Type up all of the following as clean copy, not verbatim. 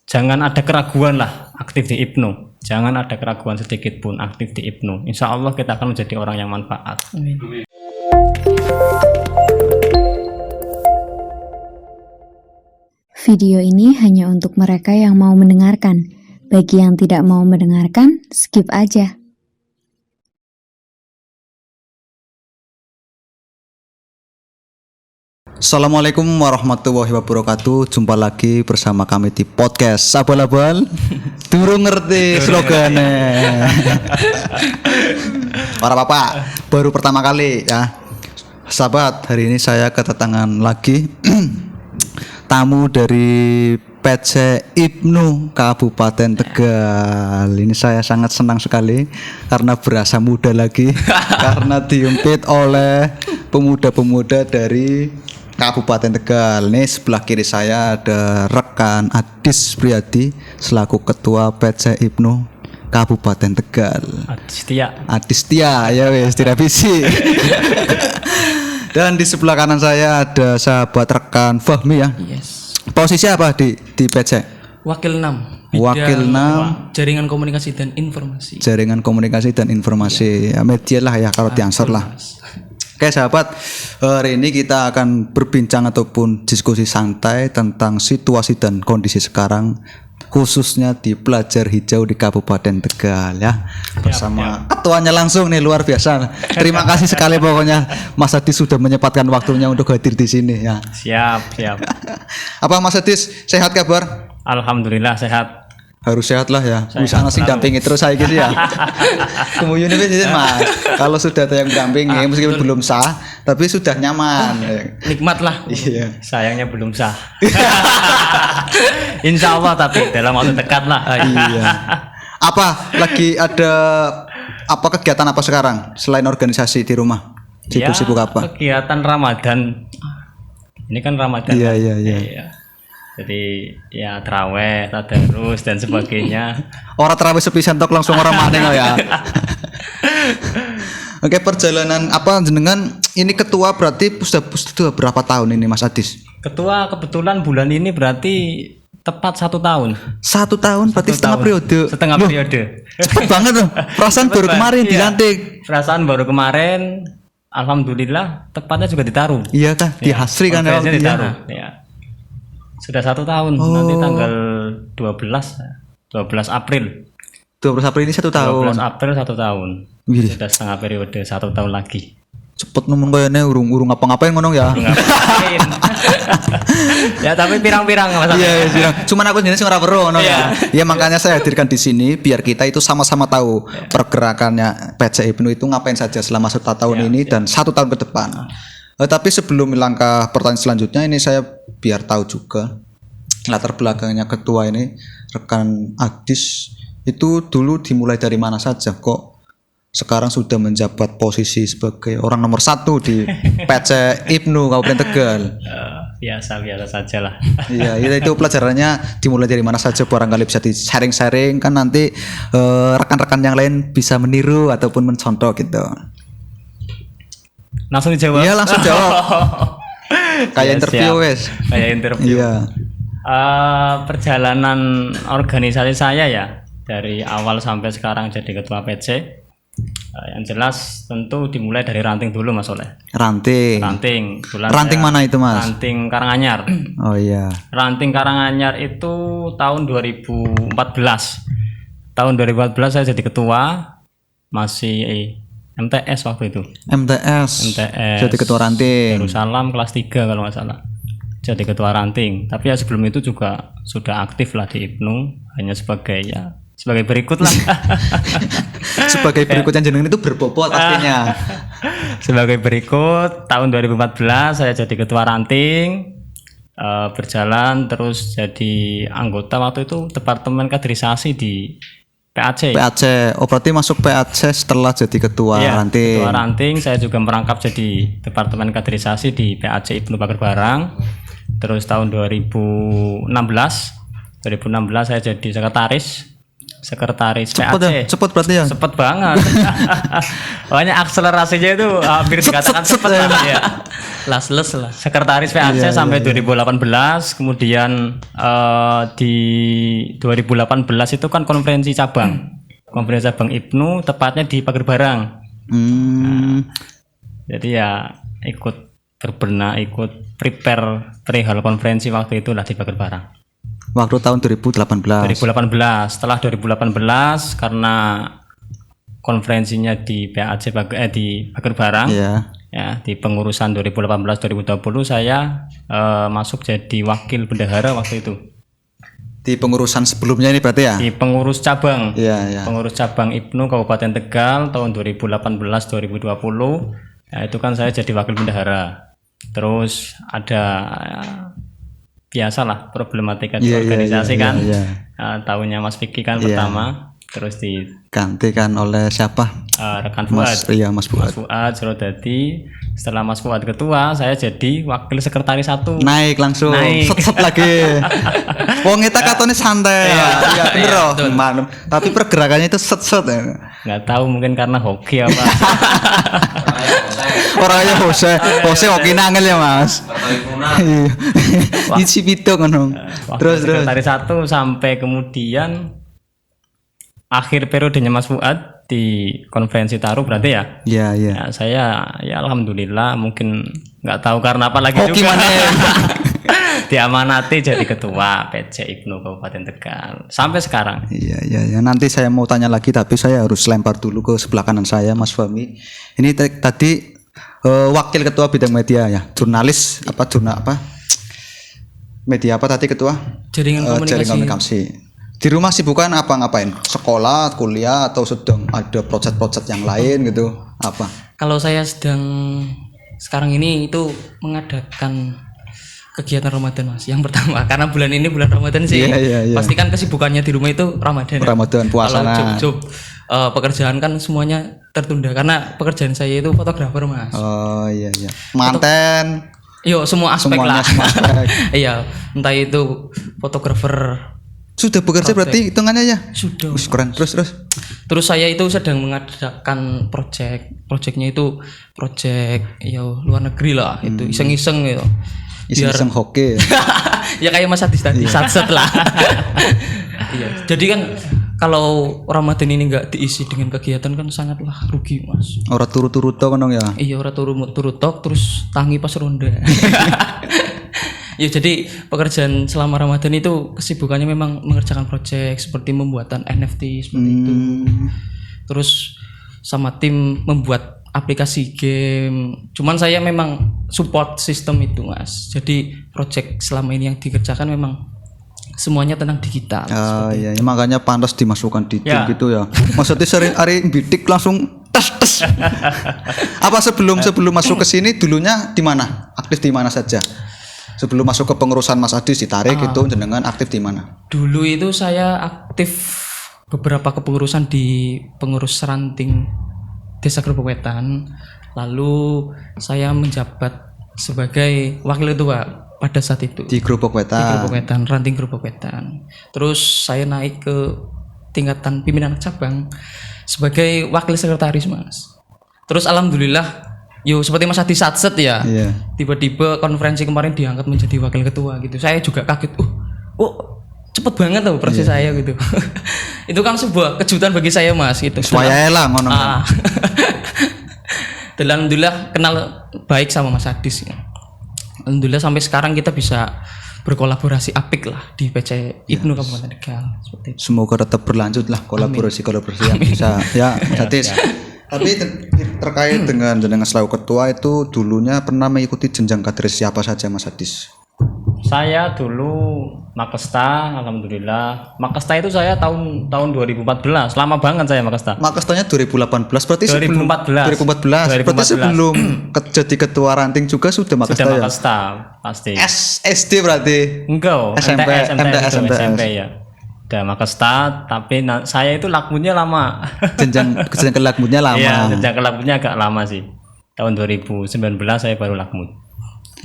jangan ada keraguan lah aktif di Ibnu. Jangan ada keraguan sedikit pun aktif di Ibnu. Insya Allah kita akan menjadi orang yang manfaat. Amin. Video ini hanya untuk mereka yang mau mendengarkan. Bagi yang tidak mau mendengarkan, skip aja. Assalamualaikum warahmatullahi wabarakatuh. Jumpa lagi bersama kami di podcast Abal-abal. Durung ngerti slogannya. Para bapak, baru pertama kali ya. Sahabat, hari ini saya kedatangan lagi tamu dari PC Ibnu Kabupaten Tegal. Ini saya sangat senang sekali karena berasa muda lagi karena diimpit oleh pemuda-pemuda dari Kabupaten Tegal. Nih sebelah kiri saya ada rekan Adis Priyadi selaku ketua PC Ibnu Kabupaten Tegal. Adis Tia ya wes direvisi. Dan di sebelah kanan saya ada sahabat rekan Fahmi ya. Yes. Posisi apa di PC? Wakil 6. Wakil 6 Jaringan Komunikasi dan Informasi. Jaringan Komunikasi dan Informasi. Ya, media lah ya kalau diansur lah. Oke sahabat, hari ini kita akan berbincang ataupun diskusi santai tentang situasi dan kondisi sekarang, khususnya di Pelajar Hijau di Kabupaten Tegal ya. Bersama ketuanya langsung nih, luar biasa. Terima kasih sekali pokoknya Mas Adis sudah menyempatkan waktunya untuk hadir di sini ya. Siap. Apa Mas Adis, sehat kabar? Alhamdulillah sehat. Harus sehat lah ya. Bisa nasi dampingi terus saya gitu ya. Kemudian ini Mas, kalau sudah ada yang dampingi meskipun belum sah, tapi sudah nyaman. Nikmat lah. Iya. Sayangnya belum sah. Insya Allah tapi dalam waktu dekat lah. Iya. Apa lagi ada apa kegiatan apa sekarang selain organisasi di rumah? Sibuk-sibuk apa? Kegiatan Ramadan. Ini kan Ramadan. Iya. Jadi ya traweh, tadarus dan sebagainya. Orang terawih sepisan tok langsung orang maning ya. Oke, perjalanan apa jenengan ini ketua berarti sudah berapa tahun ini Mas Adis? Ketua kebetulan bulan ini berarti tepat 1 tahun. 1 tahun berarti setengah periode. Setengah periode. Cepet banget tuh. Perasaan baru kemarin Iya. dilantik. Perasaan baru kemarin. Alhamdulillah tepatnya juga ditaruh. Iya kah? Di Hasri kan ya. Progresnya ditaruh. Ya. Sudah 1 tahun. Nanti tanggal 12 April. 12 April ini 1 tahun. 12 April 1 tahun. Wih. Sudah setengah periode 1 tahun lagi. Cepet ngomong kayaknya urung ngapa-ngapain ngono ya. Ngapain? Ya tapi pirang-pirang Mas. Iya, pirang. Cuman aku jenis ora weruh ngono ya. Ya makanya saya hadirkan di sini biar kita itu sama-sama tahu pergerakannya PC Ibnu itu ngapain saja selama 1 tahun ini dan 1 tahun ke depan. Tapi sebelum langkah pertanyaan selanjutnya ini saya biar tahu juga latar belakangnya ketua ini rekan Adis itu dulu dimulai dari mana saja kok sekarang sudah menjabat posisi sebagai orang nomor 1 di PC Ibnu Kabupaten Tegal. Biasa saja lah. Iya, itu pelajarannya dimulai dari mana saja barangkali bisa di sharing-sharing kan nanti rekan-rekan yang lain bisa meniru ataupun mencontoh gitu. Langsung dijawab. Iya, langsung jawab. Kayak interview wes. Kayak interview. Iya. Perjalanan organisasi saya ya dari awal sampai sekarang jadi ketua PC. Yang jelas tentu dimulai dari ranting dulu Mas Oleh. Ranting. Ranting mana itu Mas? Ranting Karanganyar. Oh iya. Ranting Karanganyar itu tahun 2014. Tahun 2014 saya jadi ketua, masih MTS waktu itu. MTS. Jadi ketua ranting. Darussalam kelas 3 kalau nggak salah. Jadi ketua ranting. Tapi ya sebelum itu juga sudah aktif lah di Ibnu, hanya sebagai berikut lah. Sebagai berikut yang jenengan itu berbobot pastinya. Sebagai berikut, tahun 2014 saya jadi ketua ranting, berjalan terus jadi anggota waktu itu Departemen Kaderisasi di PAC. Oh berarti masuk PAC setelah jadi ketua ranting. Ketua ranting, saya juga merangkap jadi Departemen Kaderisasi di PAC Ibnu Pager Barang. Terus tahun 2016 saya jadi sekretaris sekretaris Cepet ya, PAC. cepet berarti ya. Cepet banget. Makanya akselerasinya itu hampir dikatakan cepet lah ya. Lasles lah. Sekretaris PAC sampai 2018, kemudian di 2018 itu kan konferensi cabang. Konferensi cabang IPNU tepatnya di Pager Barang. Jadi ya ikut berbenah, ikut prepare perihal konferensi waktu itu lah di Pager Barang. Waktu tahun 2018. 2018. Setelah 2018 karena konferensinya di PAC di Pager Barang. Iya. Ya, di pengurusan 2018-2020 saya masuk jadi wakil bendahara waktu itu. Di pengurusan sebelumnya ini berarti ya? Di pengurus cabang. Iya, iya. Pengurus cabang IPNU Kabupaten Tegal tahun 2018-2020. Ya, itu kan saya jadi wakil bendahara. Terus ada biasalah problematika di organisasi kan. Tahunnya Mas Vicky kan pertama. Terus gantikan oleh siapa? Rekan Fuad. Mas Fuad. Mas Fuad Surodadi. Setelah Mas Fuad ketua, saya jadi wakil sekretaris 1. Naik langsung. Naik. Set lagi. Wong kita katanya santai. Iya, bener loh. Tapi pergerakannya itu set-set ya. Nggak tahu mungkin karena hoki apa. Orangnya Jose hoki nangel ya Mas. Iya. Isi pitung kan. Terus sekretaris 1 sampai kemudian akhir periodenya Mas Fuad di konferensi Taruh berarti ya. Iya, iya. Ya, saya ya alhamdulillah mungkin nggak tahu karena apa lagi Hoki juga. mana? Diamanati jadi ketua PC IPNU Kabupaten Tegal sampai sekarang. Iya, iya, ya. Nanti saya mau tanya lagi tapi saya harus lempar dulu ke sebelah kanan saya Mas Fahmi. Ini tadi wakil ketua bidang media ya, jurnalis apa? Media apa tadi ketua? Jaringan komunikasi. Di rumah sibukan apa ngapain? Sekolah, kuliah atau sedang ada proyek-proyek yang lain gitu? Apa? Kalau saya sedang sekarang ini itu mengadakan kegiatan Ramadan Mas. Yang pertama karena bulan ini bulan Ramadan sih. Iya. Pasti kan kesibukannya di rumah itu Ramadan. Ramadan, puasa. Kalau job pekerjaan kan semuanya tertunda karena pekerjaan saya itu fotografer Mas. Oh iya. Manten. Yo semua aspek Semuanya lah. semua aspek. Iya, entah itu fotografer. Sudah bekerja berarti hitungannya ya? Sudah. Keren. Terus. Terus saya itu sedang mengadakan proyeknya itu proyek luar negeri lah, itu iseng-iseng gitu. Iseng hoki. Ya kayak Mas Adis tadi, satset lah. Iya. Jadi kan kalau Ramadan ini nggak diisi dengan kegiatan kan sangatlah rugi Mas. Ora turu-turu tok kan ya? Iya, ora turu tok terus tangi pas ronda. Ya jadi pekerjaan selama Ramadan itu kesibukannya memang mengerjakan proyek seperti pembuatan NFT seperti itu. Terus sama tim membuat aplikasi game. Cuman saya memang support sistem itu Mas. Jadi proyek selama ini yang dikerjakan memang semuanya tentang digital. Ah iya, makanya pantas dimasukkan di tim Ya. gitu ya. Maksudnya sering hari bidik langsung tes. Apa sebelum masuk ke sini dulunya di mana? Aktif di mana saja? Sebelum masuk ke pengurusan Mas Adis ditarik itu jenengan aktif di mana? Dulu itu saya aktif beberapa kepengurusan di pengurus ranting Desa Grobok Wetan. Lalu saya menjabat sebagai wakil ketua pada saat itu. Di Grobok Di Wetan. Grobok Wetan, ranting Grobok Wetan. Terus saya naik ke tingkatan pimpinan cabang sebagai wakil sekretaris Mas. Terus alhamdulillah seperti Mas Adi Satset ya. Iya. Tiba-tiba konferensi kemarin diangkat menjadi wakil ketua gitu. Saya juga kaget. Cepet banget loh proses saya gitu. Itu kan sebuah kejutan bagi saya Mas gitu. Suaya lah ngono. Dan alhamdulillah kenal baik sama Mas Adis ya. Alhamdulillah sampai sekarang kita bisa berkolaborasi apik lah di PC IPNU Kabupaten Tegal seperti itu. Semoga tetap berlanjut lah kolaborasi yang bisa ya Mas Adis. Tapi terkait dengan selaku ketua itu dulunya pernah mengikuti jenjang kader siapa saja Mas Adis? Saya dulu Makesta, alhamdulillah. Makesta itu saya tahun 2014, lama banget saya Makesta. Makestanya 2018 berarti 2014. 2014. Berarti sebelum jadi ketua ranting juga sudah Makesta Sudah ya? Makesta pasti. SD berarti. Enggak, SMP, SMP ya. Udah Makesta, tapi saya itu lakunya lama. jenjang kelakmunya lama. Iya, jenjang kelakmunya agak lama sih. Tahun 2019 saya baru lakmut.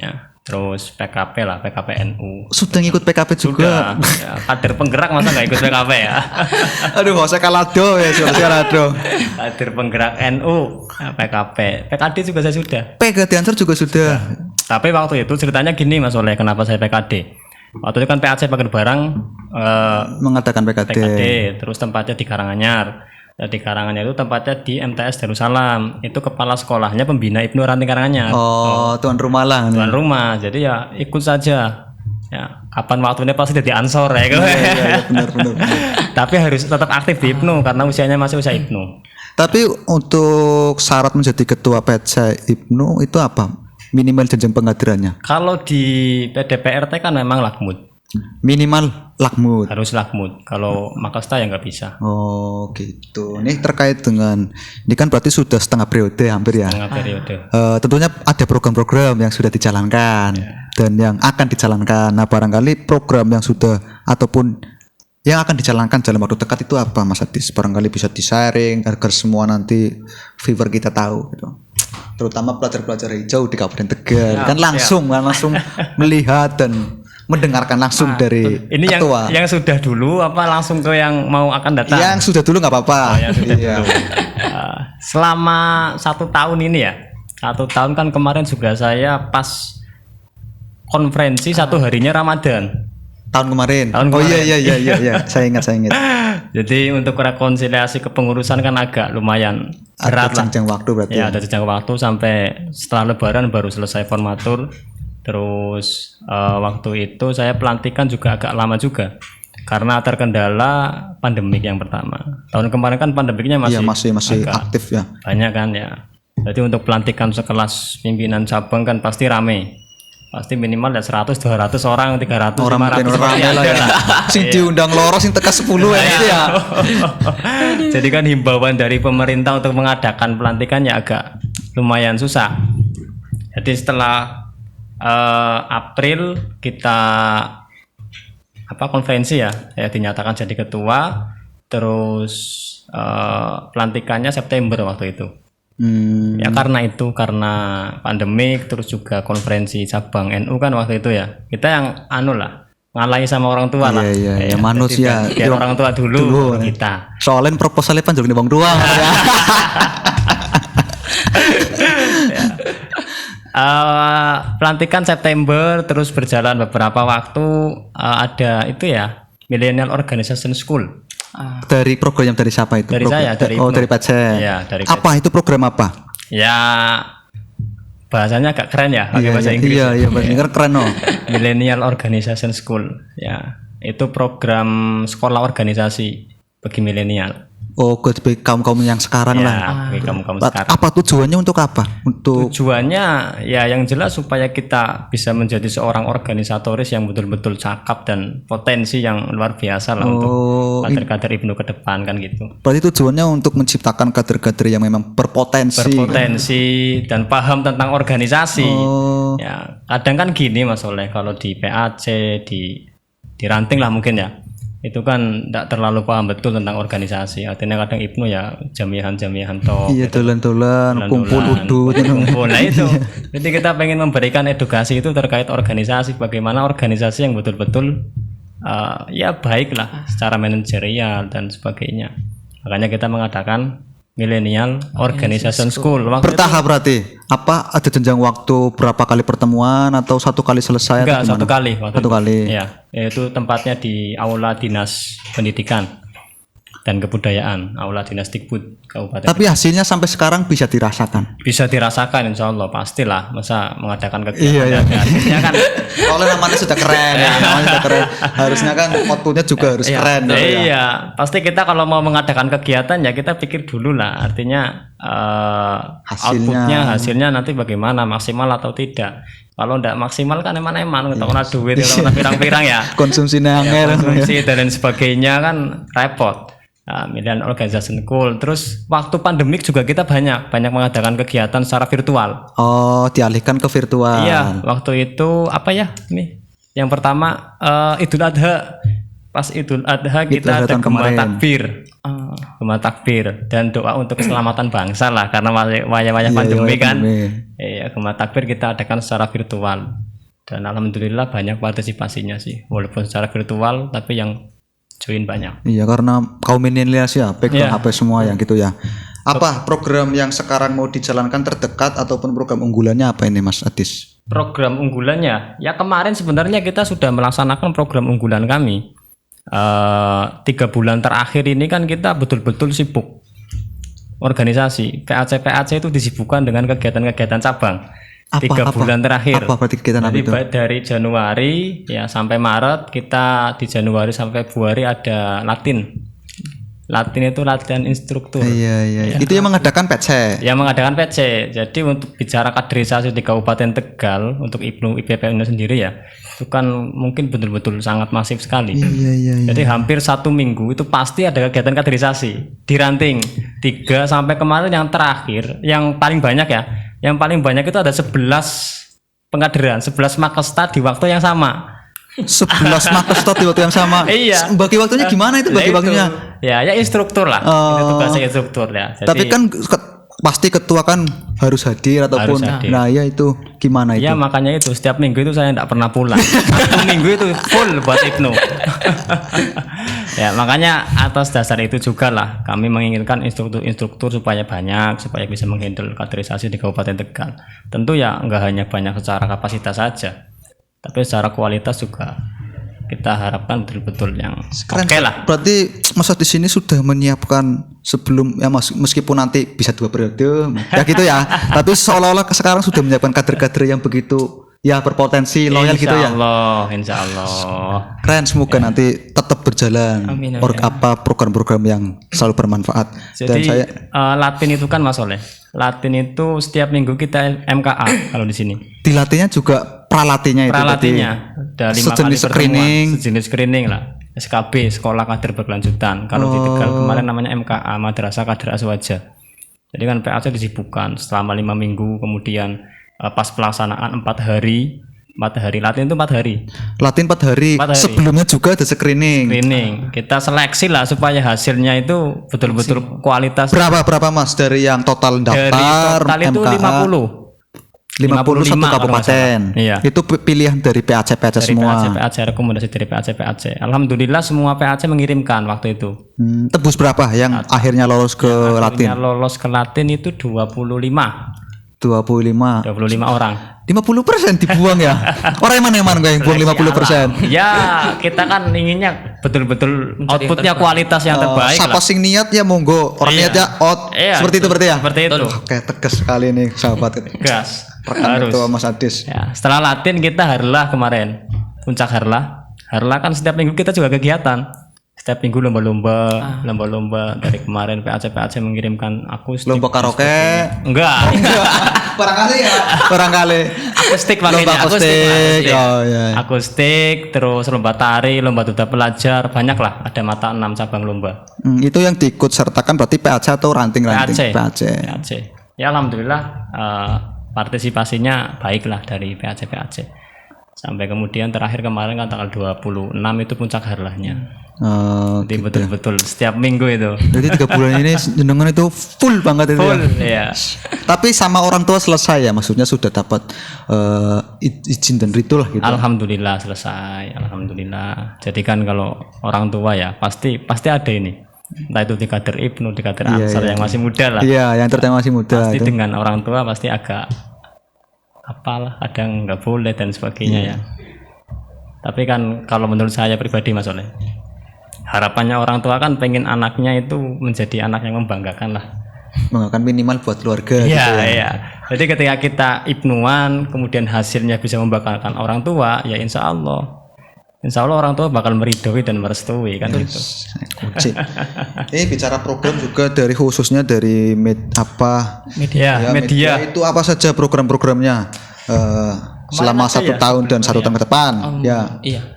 Ya. terus PKP lah, PKPNU. Sudah ngikut PKP juga. Ya, kader penggerak masa nggak ikut PKP ya? Aduh, nggak usah kalado ya, nggak usah kalado. Kader penggerak NU, PKP, PKD juga saya sudah. PKD Ansor juga sudah. Tapi waktu itu ceritanya gini Mas Oleh, kenapa saya PKD? Waktu itu kan PAC Pager Barang Mengadakan PKD. PKD, terus tempatnya di Karanganyar. Di Karanganyar itu tempatnya di MTS Darussalam. Itu kepala sekolahnya pembina Ibnu Ranting Karanganyar. Oh, tuan rumah lah. Tuan rumah. Jadi ya ikut saja. Ya, kapan waktunya pasti jadi ansor ya. Iya, benar. Tapi harus tetap aktif di Ibnu karena usianya masih usia Ibnu. Tapi untuk syarat menjadi ketua PC Ibnu itu apa? Minimal jenjang penghadirannya. Kalau di PDPRT kan memang lakmut. Minimal lakmut. Harus lakmut. Kalau Makasta ya nggak bisa. Oh gitu. Ini terkait dengan ini kan berarti sudah setengah periode hampir ya. Tengah periode. Tentunya ada program-program yang sudah dijalankan dan yang akan dijalankan. Nah barangkali program yang sudah ataupun yang akan dijalankan dalam waktu dekat itu apa Mas Adis? Barangkali bisa di-sharing agar semua nanti viewer kita tahu gitu. Terutama pelajar-pelajar hijau di Kabupaten Tegal kan langsung melihat dan mendengarkan langsung dari Ini ketua. yang sudah dulu apa langsung ke yang mau akan datang? Yang sudah dulu nggak apa-apa. Yang sudah Iya. dulu. Selama 1 tahun ini ya, 1 tahun kan kemarin juga saya pas konferensi 1 harinya Ramadan. Tahun kemarin. Tahun Oh kemarin. iya. Saya ingat. Jadi untuk rekonsiliasi kepengurusan kan agak lumayan Ada berat lah. jenjang waktu berarti. Ya, ada jangka waktu sampai setelah Lebaran baru selesai formatur. Terus waktu itu saya pelantikan juga agak lama juga karena terkendala pandemik yang pertama. Tahun kemarin kan pandemiknya Iya, masih masih agak aktif ya. banyak kan ya. Jadi untuk pelantikan sekelas pimpinan cabang kan pasti rame. Pasti minimal ya 100, 200 orang, 300, Orang 500 makin pasti rame lah ada ya. lah. Sing diundang loro sing teka 10 ya itu ya. Jadi kan himbauan dari pemerintah untuk mengadakan pelantikan ya agak lumayan susah. Jadi setelah April kita konferensi ya, saya dinyatakan jadi ketua, terus pelantikannya September waktu itu. Ya karena pandemik, terus juga konferensi cabang NU kan waktu itu ya, kita yang ngalahi sama orang tua lah. Iya, Ya, manusia. jadi biar orang tua dulu baru kita. Soalnya proposalnya panjang di bang doang ya. Pelantikan September, terus berjalan beberapa waktu, ada itu ya Millennial Organization School. Dari program dari siapa itu? Dari saya, dari Oh, Ibnu. dari PC. Iya, dari Apa itu program apa? Ya bahasanya agak keren ya pakai bahasa Inggris. Iya, bahasa Inggris keren oh. Millennial Organization School. Ya, itu program sekolah organisasi bagi milenial. Oh, buat kaum-kaum yang sekarang Ya, lah. bagi kamu sekarang. Apa tujuannya untuk apa? Untuk Tujuannya ya yang jelas supaya kita bisa menjadi seorang organisatoris yang betul-betul cakap dan potensi yang luar biasa lah untuk kader-kader Ibnu ke depan kan gitu. berarti tujuannya untuk menciptakan kader-kader yang memang berpotensi. Berpotensi dan paham tentang organisasi. Oh. Ya, kadang kan gini Mas Oleh, kalau di PAC, di ranting lah mungkin ya. Itu kan tidak terlalu paham betul tentang organisasi. Artinya kadang Ibnu ya jamiah-jamiahan toh. Iya, dolan-dolan, kumpul udut. Kumpul. Nah itu. Jadi kita pengen memberikan edukasi itu terkait organisasi, bagaimana organisasi yang betul-betul ya baik lah secara manajerial dan sebagainya. Makanya kita mengadakan Millennial Organization School. Waktu Bertahap berarti. Apa ada jenjang waktu berapa kali pertemuan atau satu kali selesai? enggak, atau satu gimana? kali waktu Satu itu. kali. Ya, itu tempatnya di Aula Dinas Pendidikan dan Kebudayaan, Aula Dinas Dikbud Kabupaten. Tapi hasilnya sampai sekarang bisa dirasakan. Bisa dirasakan insya Allah, pastilah. Masa mengadakan Iya, kegiatan hasilnya kan Kalau namanya sudah keren ya, namanya sudah keren. Harusnya kan outputnya juga harus keren. gitu ya. Iya, pasti kita kalau mau mengadakan kegiatan ya kita pikir dulu lah. Artinya hasilnya nanti bagaimana, maksimal atau tidak. Kalau tidak maksimal kan eman-eman, ngetokna duit, ngetokna pirang-pirang ya. Konsumsi Ya, nangel. konsumsi dan lain sebagainya kan repot. Millennial Organization School. Terus waktu pandemik juga kita banyak mengadakan kegiatan secara virtual. Oh, dialihkan ke virtual. Iya, waktu itu apa ya? Nih, yang pertama Idul Adha. Pas Idul Adha kita Adha ada tahun gema kemarin. takbir. Gema takbir dan doa untuk keselamatan bangsa lah karena wayah-wayah Iya, pandemi wayah kan. pandemi. Iya, gema takbir kita adakan secara virtual. Dan alhamdulillah banyak partisipasinya sih, walaupun secara virtual tapi yang join banyak. Iya, karena kaum milenial sih ya, pegang Iya. HP semua yang gitu ya. Apa program yang sekarang mau dijalankan terdekat ataupun program unggulannya apa ini Mas Adis? Program unggulannya, ya kemarin sebenarnya kita sudah melaksanakan program unggulan kami. 3 bulan terakhir ini kan kita betul-betul sibuk organisasi. PAC itu disibukkan dengan kegiatan-kegiatan cabang. 3 bulan terakhir. Apa berarti kegiatan apa Jadi itu? baik dari Januari ya sampai Maret, kita di Januari sampai Februari ada Latin. Latin itu latihan instruktur. Iya. Itu yang mengadakan PC. Yang mengadakan PC. Jadi untuk bicara kaderisasi di Kabupaten Tegal untuk IPPU sendiri ya, itu kan mungkin betul-betul sangat masif sekali. Iya. Jadi hampir 1 minggu itu pasti ada kegiatan kaderisasi di ranting 3 sampai kemarin yang terakhir, yang paling banyak ya. Yang paling banyak itu ada 11 pengkaderan, 11 makesta di waktu yang sama. 11 makestot di waktu yang sama. Iya. Bagi waktunya gimana itu bagi Nah, itu. waktunya? Ya instruktur lah. Itu tugasnya instruktur ya. Jadi, Tapi kan pasti ketua kan harus hadir ataupun Harus hadir. nah ya itu gimana itu? ya makanya itu setiap minggu itu saya tidak pernah pulang. 1 minggu itu full buat Ibnu. Ya makanya atas dasar itu juga lah kami menginginkan instruktur supaya banyak, supaya bisa menghandle kaderisasi di Kabupaten Tegal. Tentu ya nggak hanya banyak secara kapasitas saja, tapi secara kualitas juga kita harapkan betul-betul yang oke lah. Berarti Mas di sini sudah menyiapkan sebelum ya Mas, meskipun nanti bisa 2 periode ya gitu ya. Tapi seolah-olah sekarang sudah menyiapkan kader-kader yang begitu ya berpotensi loyal gitu ya. Insya Allah. Keren, semoga nanti tetap berjalan. Amin. Program-program yang selalu bermanfaat. Dan Jadi saya Latin itu kan Mas Oleh. Latin itu setiap minggu kita MKA kalau di sini. dilatihnya juga pralatihnya itu Pralatihnya ada 5 kali sejenis screening. pertemuan, sejenis screening lah. SKB Sekolah Kader Berkelanjutan. Kalau di Tegal kemarin namanya MKA Madrasah Kader Aswaja. Jadi kan PAC disibukkan selama 5 minggu, kemudian pas pelaksanaan 4 hari Latin itu 4 hari Latihan 4 hari. 4 hari. Sebelumnya juga ada screening. screening. Kita seleksi lah supaya hasilnya itu betul-betul kualitas. Berapa Mas dari yang total Dari daftar total itu MKA? 50 51 kalau nggak kabupaten. salah. Iya. Itu pilihan dari PAC Dari semua. PAC, rekomendasi dari PAC. Alhamdulillah semua PAC mengirimkan waktu itu. Tebus berapa yang akhirnya lolos ke Latin? Akhirnya lolos ke Latin itu 25 25. 25 orang. 50% dibuang ya. Orang yang mana yang buang 50%? Ya, kita kan inginnya betul-betul outputnya kualitas yang terbaik Siapa lah. sing niat ya monggo, orang Iya. niat ya out. Iya, Seperti itu berarti ya? Seperti itu. Oke, tegas sekali nih sahabat. Gas. Rekan Harus. ketua Mas Adis. Ya, setelah Latin kita harlah kemarin. Puncak harlah. Harlah kan setiap minggu kita juga kegiatan. Setiap minggu lomba-lomba dari kemarin PAC mengirimkan akustik. Lomba karaoke. Enggak. Barangkali ya. Barangkali. Akustik Lomba makanya akustik. Oh iya. Akustik, terus lomba tari, lomba duta pelajar, banyak lah. Ada mata 6 cabang lomba. Itu yang diikut sertakan berarti PAC atau ranting-ranting PAC. Ya alhamdulillah partisipasinya baik lah dari PAC. Sampai kemudian terakhir kemarin kan tanggal 26 itu puncak harlahnya. Jadi betul-betul setiap minggu itu. Jadi 3 bulan ini jenengan itu full banget itu Full ya. ya. Tapi sama orang tua selesai ya, maksudnya sudah dapat izin dan ritu lah gitu. Alhamdulillah selesai. Alhamdulillah. Jadi kan kalau orang tua ya pasti ada ini. Entah itu di kader Ibnu, di kader Ansar yang masih muda lah. Iya, yang terutama masih muda. Pasti itu. dengan orang tua pasti agak apalah, ada yang nggak boleh dan sebagainya ya. Tapi kan kalau menurut saya pribadi Mas Oleh, harapannya orang tua kan pengen anaknya itu menjadi anak yang membanggakan lah. Membanggakan minimal buat keluarga gitu Iya, ya. iya. Jadi ketika kita ibnuan, kemudian hasilnya bisa membanggakan orang tua, ya insya Allah orang tua bakal meridhoi dan merestui kan gitu. Kunci. Ini bicara program juga dari khususnya dari Media. itu apa saja program-programnya selama 1 tahun dan 1 tahun ke depan ya. Iya.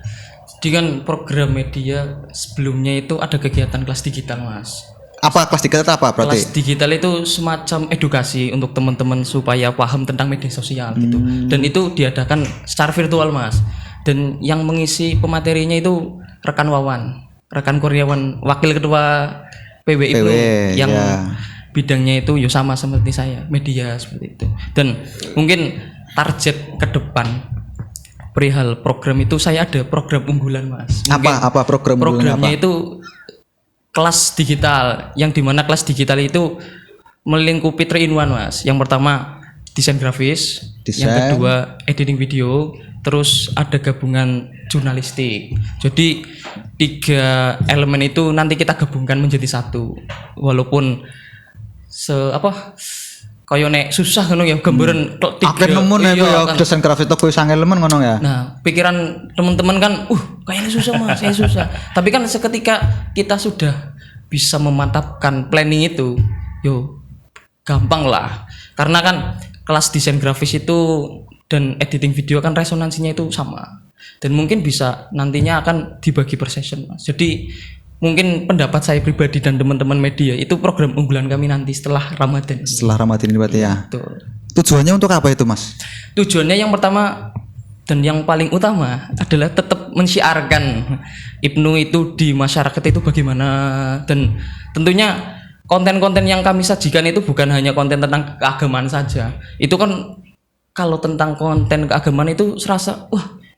Jadi kan program media sebelumnya itu ada kegiatan kelas digital Mas. Apa kelas digital apa berarti? Kelas digital itu semacam edukasi untuk teman-teman supaya paham tentang media sosial gitu. Dan itu diadakan secara virtual Mas. Dan yang mengisi pematerinya itu rekan Kurniawan, wakil ketua PW itu yang bidangnya itu ya sama seperti saya, media seperti itu. Dan mungkin target ke depan perihal program itu saya ada program unggulan Mas. Apa program Programnya apa? itu kelas digital, yang dimana kelas digital itu melingkupi 3 in 1 Mas. Yang pertama desain grafis, yang Desain. kedua editing video, terus ada gabungan jurnalistik. Jadi 3 elemen itu nanti kita gabungkan menjadi satu. Walaupun kaya nek susah ngono ya gambaran tok Akeh nemu nek iya, ya kan. desain grafis toko sang elemen ngono ya. Nah, pikiran teman-teman kan, kayaknya susah Mas, saya susah. Tapi kan seketika kita sudah bisa memantapkan planning itu, gampang lah. Karena kan kelas desain grafis itu dan editing video kan resonansinya itu sama. Dan mungkin bisa nantinya akan dibagi per session Mas. Jadi mungkin pendapat saya pribadi dan teman-teman media itu program unggulan kami nanti setelah Ramadan. Setelah Ramadan ini berarti ya. Betul. Tujuannya untuk apa itu Mas? Tujuannya yang pertama dan yang paling utama adalah tetap mensyiarkan Ibnu itu di masyarakat itu bagaimana, dan tentunya konten-konten yang kami sajikan itu bukan hanya konten tentang keagamaan saja. Itu kan kalau tentang konten keagamaan itu serasa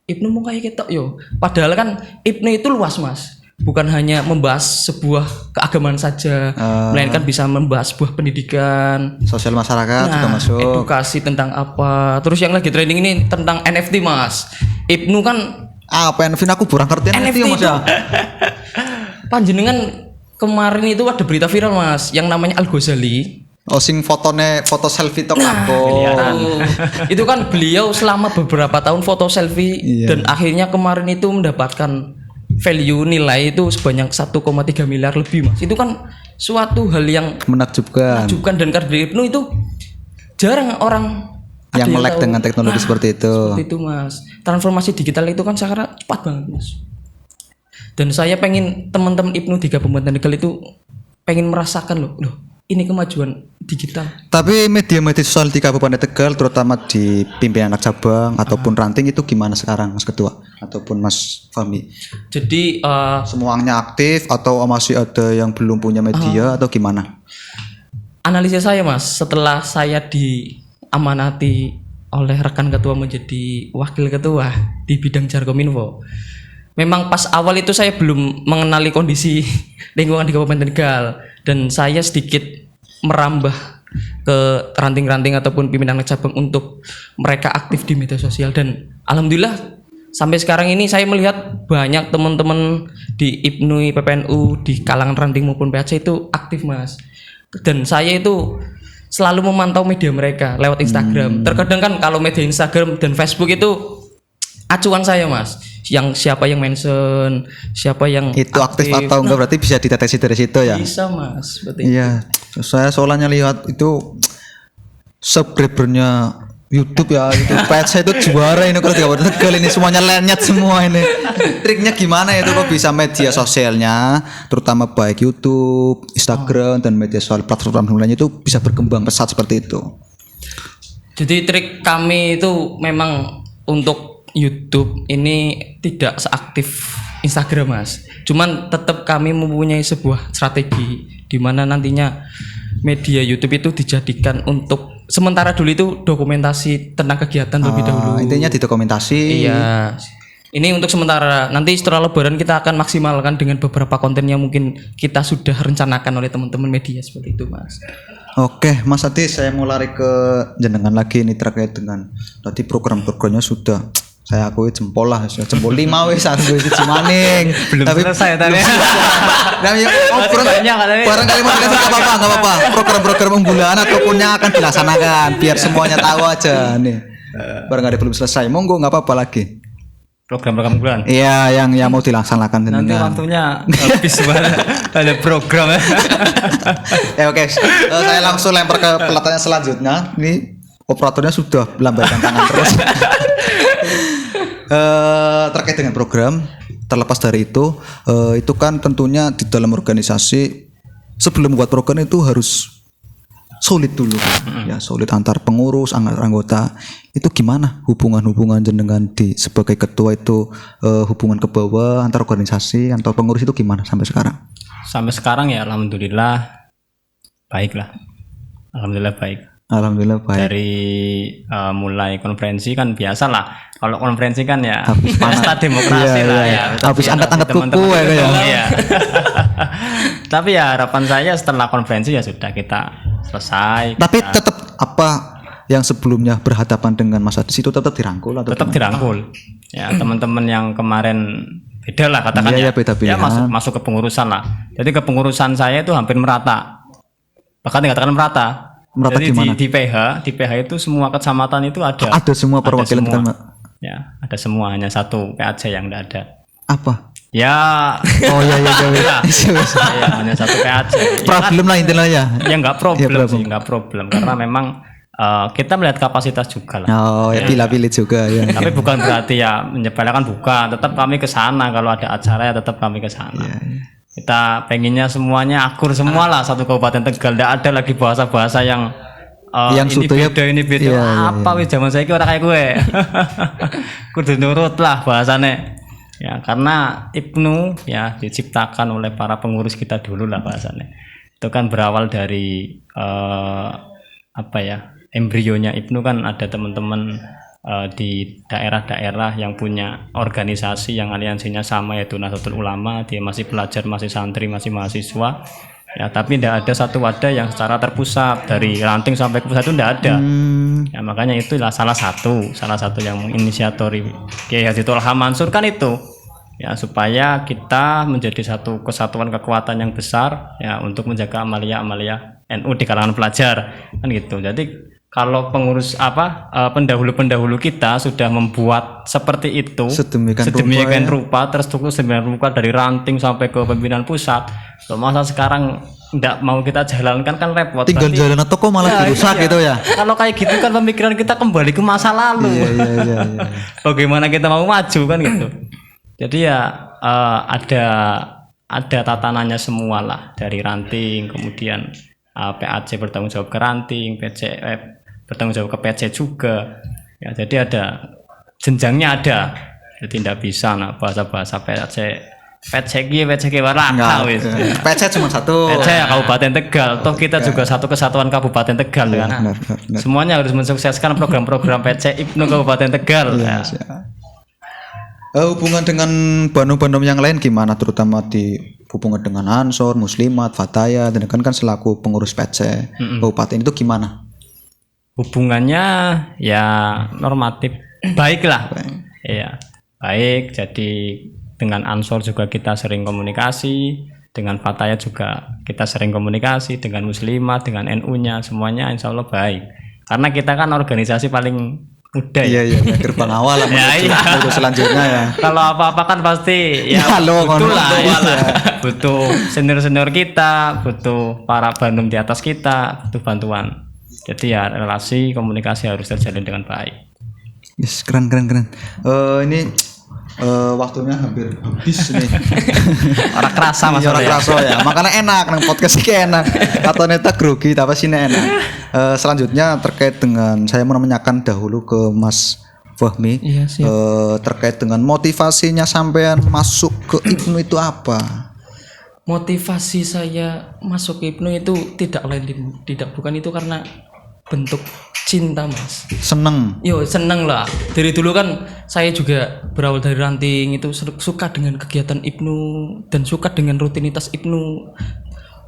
Ibnu mau kayak gitu yo. Padahal kan Ibnu itu luas Mas. Bukan hanya membahas sebuah keagamaan saja, melainkan bisa membahas sebuah pendidikan, Sosial masyarakat juga masuk. edukasi tentang apa. Terus yang lagi trending ini tentang NFT Mas. Ibnu kan Apa NFT aku kurang ngerti NFT NFT Mas itu. ya. Panjenengan kemarin itu ada berita viral Mas yang namanya Al Ghazali. Oh sing foto selfie tok aku. Itu kan beliau selama beberapa tahun foto selfie Iya. dan akhirnya kemarin itu mendapatkan value nilai itu sebanyak 1,3 miliar lebih Mas. Itu kan suatu hal yang Menakjubkan. menakjubkan, dan karena Ibnu itu jarang orang ada Yang melek tahu. dengan teknologi seperti itu. Seperti itu Mas. Transformasi digital itu kan sekarang cepat banget Mas. Dan saya pengen teman-teman Ibnu di Kabupaten Tegal itu pengen merasakan loh ini kemajuan digital. Tapi media-media sosial di Kabupaten Tegal terutama di pimpinan anak cabang ataupun ranting itu gimana sekarang Mas Ketua ataupun Mas Fahmi? Jadi Semuanya aktif atau masih ada yang belum punya media atau gimana? analisis saya Mas, setelah saya diamanati oleh rekan ketua menjadi wakil ketua di bidang Jarkominfo, memang pas awal itu saya belum mengenali kondisi lingkungan di Kabupaten Tegal, dan saya sedikit merambah ke ranting-ranting ataupun pimpinan cabang untuk mereka aktif di media sosial, dan alhamdulillah sampai sekarang ini saya melihat banyak teman-teman di IPNUI, PPNU, di kalangan ranting maupun PAC itu aktif Mas. Dan saya itu selalu memantau media mereka lewat Instagram. Terkadang kan kalau media Instagram dan Facebook itu acuan saya Mas, yang siapa yang mention, siapa yang Itu aktif atau enggak berarti bisa dideteksi dari situ ya? bisa Mas, seperti itu. Iya, saya soalnya lihat itu subscribernya YouTube ya, itu page itu juara ini kalau di Kabupaten Tegal ini semuanya lenyat semua ini. Triknya gimana itu kok bisa media sosialnya, terutama baik YouTube, Instagram dan media sosial platform lainnya itu bisa berkembang pesat seperti itu. Jadi trik kami itu memang untuk YouTube ini tidak seaktif Instagram Mas. Cuman tetap kami mempunyai sebuah strategi di mana nantinya media YouTube itu dijadikan untuk sementara dulu itu dokumentasi tentang kegiatan terlebih dahulu. Intinya didokumentasi. Iya. Ini untuk sementara. Nanti setelah Lebaran kita akan maksimalkan dengan beberapa konten yang mungkin kita sudah rencanakan oleh teman-teman media seperti itu Mas. Oke, Mas Adi, saya mau lari ke jenengan lagi ini terkait dengan tadi program-programnya sudah saya akui jempol lah, jempol 5 wis aku wis maning. Belum selesai tadi. Nah, ya, banyak katanya. barangkali Mas enggak apa-apa. Program-program unggulan ataupun yang akan dilaksanakan biar semuanya tahu aja nih. Barangkali belum selesai, monggo enggak apa-apa lagi. Program-program bulan. Iya, yang mau dilaksanakan Nanti jenengan. waktunya habis banget ada program. Ya oke, saya langsung lempar ke pertanyaan selanjutnya. Ini operatornya sudah melambaikan tangan terus. Terkait dengan program, terlepas dari itu kan tentunya di dalam organisasi sebelum membuat program itu harus solid dulu, ya solid antar pengurus, antar anggota. Itu gimana hubungan jenengan di sebagai ketua itu, hubungan ke bawah antar organisasi, antar pengurus itu gimana sampai sekarang? Sampai sekarang ya alhamdulillah baik lah. Alhamdulillah baik. Alhamdulillah baik. Dari mulai konferensi kan biasa lah. Kalau konferensi kan ya pesta Iya, demokrasi lah iya. ya. Habis Tapi angkat-angkat teman-teman kuku ya, itu, ya. iya. Tapi ya harapan saya setelah konferensi ya sudah kita selesai. Tapi tetap apa yang sebelumnya berhadapan dengan Mas Adis itu tetap dirangkul atau Tetap gimana? dirangkul. Ya teman-teman yang kemarin beda lah katakan Iya, ya. iya, beda Ya pilihan. masuk ke pengurusan lah. Jadi kepengurusan saya itu hampir merata. Bahkan dikatakan merata. Merata Jadi gimana? di PH itu semua kecamatan itu ada. Ada semua perwakilan semua. kita. Ya, ada semua, hanya satu PAC yang tidak ada. Apa? Ya, Oh iya iya iya. ya, hanya satu PAC. Problem lah intinya ya. Ya nggak problem Ya, problem. sih, nggak problem karena memang kita melihat kapasitas juga lah. Oh ya pilih-pilih juga ya. Tapi bukan berarti ya menyepelekan, bukan. Tetap kami ke sana kalau ada acara ya tetap kami ke sana. Iya, Kita pengennya semuanya akur semua lah satu Kabupaten Tegal. Tidak ada lagi bahasa-bahasa yang Yang ini sebetulnya- beda ini beda. iya, iya, Apa wis zaman saya orang kayak gue. Kudu nurut lah bahasanya. Ya karena Ibnu ya diciptakan oleh para pengurus kita dulu lah bahasanya. Itu kan berawal dari apa ya, embrionya Ibnu kan ada teman-teman di daerah-daerah yang punya organisasi yang aliansinya sama, yaitu Nahdlatul Ulama. Dia masih pelajar, masih santri, masih mahasiswa ya, tapi tidak ada satu wadah yang secara terpusat dari ranting sampai ke pusat itu tidak ada. Ya makanya itulah salah satu yang menginisiatori Kiai Haji Tholha Mansur kan itu ya, supaya kita menjadi satu kesatuan kekuatan yang besar ya untuk menjaga amalia-amalia NU di kalangan pelajar kan gitu. Jadi kalau pengurus pendahulu-pendahulu kita sudah membuat seperti itu Sedemikian rupa, terstruktur sedemikian rupa dari ranting sampai ke pimpinan pusat. Loh, masa sekarang tidak mau kita jalankan kan repot. Tinggal Berarti- jalan toko malah dirusak iya. gitu ya. Kalau kayak gitu kan pemikiran kita kembali ke masa lalu. Iya iya iya. iya. Bagaimana kita mau maju kan gitu. Jadi ya ada tatanannya semua lah, dari ranting, kemudian PAC bertanggung jawab ke ranting, PC bertanggung jawab ke PC juga. Ya jadi ada jenjangnya ada. Jadi tidak bisa bahasa-bahasa PC waraka wis. PC cuma satu. PC ya Kabupaten Tegal. Toh kita juga satu kesatuan Kabupaten Tegal kan. benar. Semuanya harus mensukseskan program-program PC Ibnu Kabupaten Tegal. Ya. Hubungan dengan bandung-bandung yang lain gimana, terutama di hubungan dengan Ansor, Muslimat, Fataya, dan kan selaku pengurus PC kabupaten itu gimana? Hubungannya ya normatif, baik lah. Iya, baik. Jadi dengan Ansor juga kita sering komunikasi, dengan Fataya juga kita sering komunikasi, dengan Muslimat, dengan NU-nya, semuanya insya Allah baik. Karena kita kan organisasi paling muda ya. Iya gerbang awal lah Ya, iya. menuju selanjutnya ya. Kalau apa-apa kan pasti ya, Ya, lo, butuh ngono. lah, Iya. ya. Butuh senior-senior kita, butuh para bandung di atas kita, butuh bantuan. Jadi ya relasi komunikasi harus terjalin dengan baik. Yes, keren. Ini waktunya hampir habis nih. Orang kerasa mas. Iya, orang kerasa ya. Makanya enak nang podcast iki enak. Atau neta grogi tapi sini enak. Selanjutnya terkait dengan saya mau menanyakan dahulu ke Mas Fahmi. Iya, siap. Terkait dengan motivasinya sampean masuk ke Ibnu itu apa? Motivasi saya masuk ke Ibnu itu tidak bukan itu karena bentuk cinta, Mas. Seneng. Yo seneng lah. Dari dulu kan saya juga berawal dari ranting itu suka dengan kegiatan Ibnu dan suka dengan rutinitas Ibnu.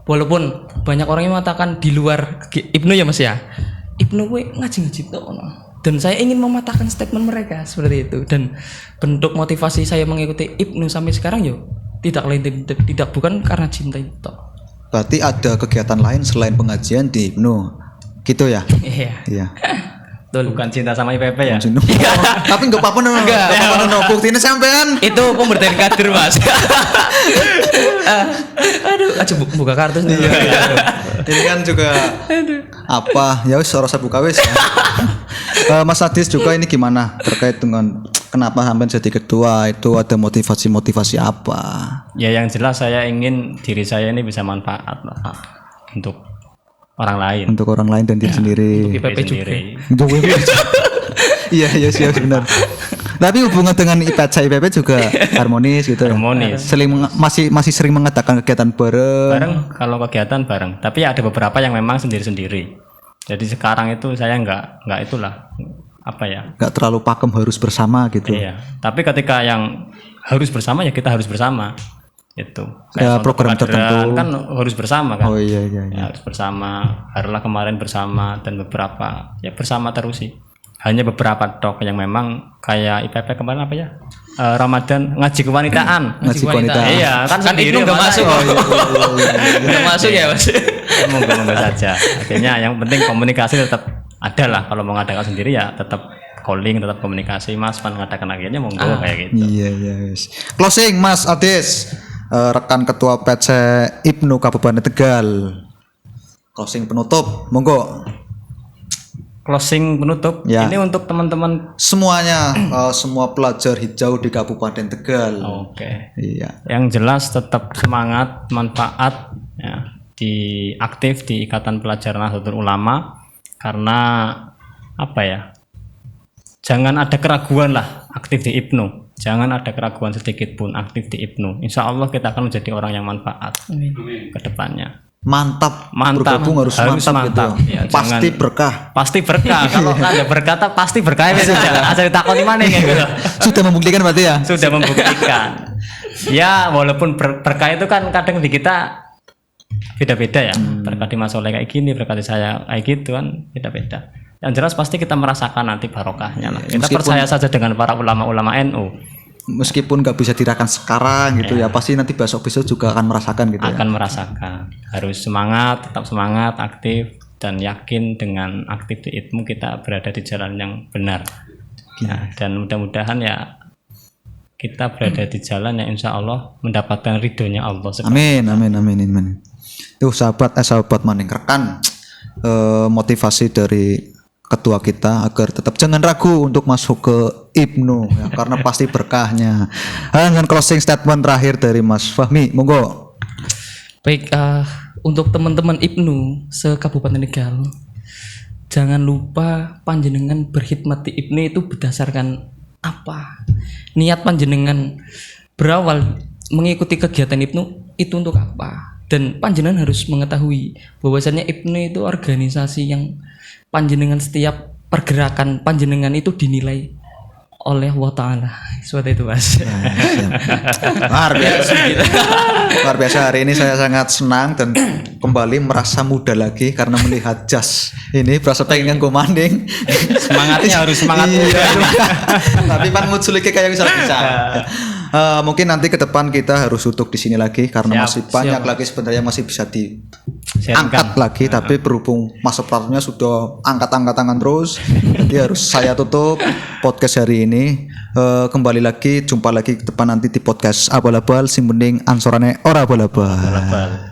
Walaupun banyak orang yang mengatakan di luar Ibnu ya Mas ya. Ibnu gue ngaji-ngaji tok. Dan saya ingin mematahkan statement mereka seperti itu. Dan bentuk motivasi saya mengikuti Ibnu sampai sekarang yo tidak lain tidak bukan karena cinta itu. Berarti ada kegiatan lain selain pengajian di Ibnu. Gitu ya? Iya. Iya. Betul. Bukan cinta sama IPP ya. Tapi enggak apa-apa no. Enggak apa-apa no. Buktinya sampean. Itu pemberdayaan kader Mas. Aduh, aja buka kartu nih. Ini kan juga apa ya wis ora usah buka wis. Mas Adis juga ini gimana terkait dengan kenapa sampai jadi ketua, itu ada motivasi apa? Ya yang jelas saya ingin diri saya ini bisa manfaat lah untuk orang lain. Untuk orang lain dan diri sendiri. IPP juga. sendiri. Untuk iya siap benar. Tapi hubungan dengan IPP juga harmonis gitu ya. Harmonis. Masih sering mengadakan kegiatan bareng. Bareng kalau kegiatan bareng. Tapi ada beberapa yang memang sendiri-sendiri. Jadi sekarang itu saya nggak itulah apa ya. Nggak terlalu pakem harus bersama gitu. Iya. Tapi ketika yang harus bersama ya kita harus bersama. Itu. Ya, suatu program kehadiran tertentu. kan harus bersama kan. Oh iya. Ya, harus bersama. Haruslah kemarin bersama dan beberapa ya bersama terus sih. Hanya beberapa tok yang memang kayak IPP kemarin apa ya? Ramadan ngaji kewanitaan. Ngaji wanita. Iya, kan sendiri Ibnu nggak masa masuk. ya. Nggak masuk ya mas. Monggo saja. Akhirnya yang penting komunikasi tetap ada lah. Kalau mau ngadakan sendiri ya tetap calling, tetap komunikasi. Mas pan ngadakan akhirnya monggo kayak gitu. Iya yes. Closing Mas Adis, rekan ketua PC Ibnu Kabupaten Tegal. Closing penutup, monggo. Closing penutup. Ya. Ini untuk teman-teman. Semuanya, semua pelajar hijau di Kabupaten Tegal. Oke. Iya. Yang jelas tetap semangat, manfaat ya, aktif di Ikatan Pelajar Nahdlatul Ulama karena apa ya? Jangan ada keraguan lah aktif di IPNU. Jangan ada keraguan sedikit pun aktif di IPNU. Insya Allah kita akan menjadi orang yang manfaat ke depannya. Mantap. Mantap. Bergabung harus mantap gitu. Ya, Pasti jangan- berkah. Pasti berkah. Kalau nggak ada berkah, pasti berkah ya sudah. Asal ditakoni mana gitu. Sudah membuktikan berarti ya. Sudah membuktikan. Ya walaupun berkah itu kan kadang di kita beda-beda ya. Berkah di Mas Oleh kayak gini, berkah di saya kayak gitu kan beda-beda. Yang jelas pasti kita merasakan nanti barokahnya lah. Kita Meskipun- percaya saja dengan para ulama-ulama NU Meskipun nggak bisa dirasakan sekarang gitu ya, pasti nanti besok-besok juga akan merasakan gitu ya. akan merasakan. Harus semangat, tetap semangat, aktif dan yakin dengan aktif di IPNU kita berada di jalan yang benar. Ya, dan mudah-mudahan ya kita berada di jalan yang insya Allah mendapatkan ridhonya Allah. Amin. Tuh sahabat maning rekan, motivasi dari ketua kita agar tetap jangan ragu untuk masuk ke IPNU ya, karena pasti berkahnya. Dengan closing statement terakhir dari Mas Fahmi, monggo. Baik, untuk teman-teman IPNU se-Kabupaten Tegal, jangan lupa panjenengan berkhidmat di IPNU itu berdasarkan apa? Niat panjenengan berawal mengikuti kegiatan IPNU itu untuk apa? Dan panjenengan harus mengetahui bahwasannya IPNU itu organisasi yang panjenengan setiap pergerakan panjenengan itu dinilai oleh Allah Ta'ala. Seperti itu mas. Luar biasa. Luar biasa, hari ini saya sangat senang dan kembali merasa muda lagi karena melihat jas ini berasa pengen gue manding. Semangatnya harus semangat Iya, muda. tapi pan muculike kayak bisa. Mungkin nanti ke depan kita harus duduk di sini lagi karena Siap, masih banyak lagi sebenarnya masih bisa diangkat Sharingkan. lagi, tapi berhubung Mas Operatornya sudah angkat tangan terus, jadi harus saya tutup podcast hari ini. Kembali lagi, jumpa lagi ke depan nanti di podcast abal-abal sing mending ansorane ora abal-abal.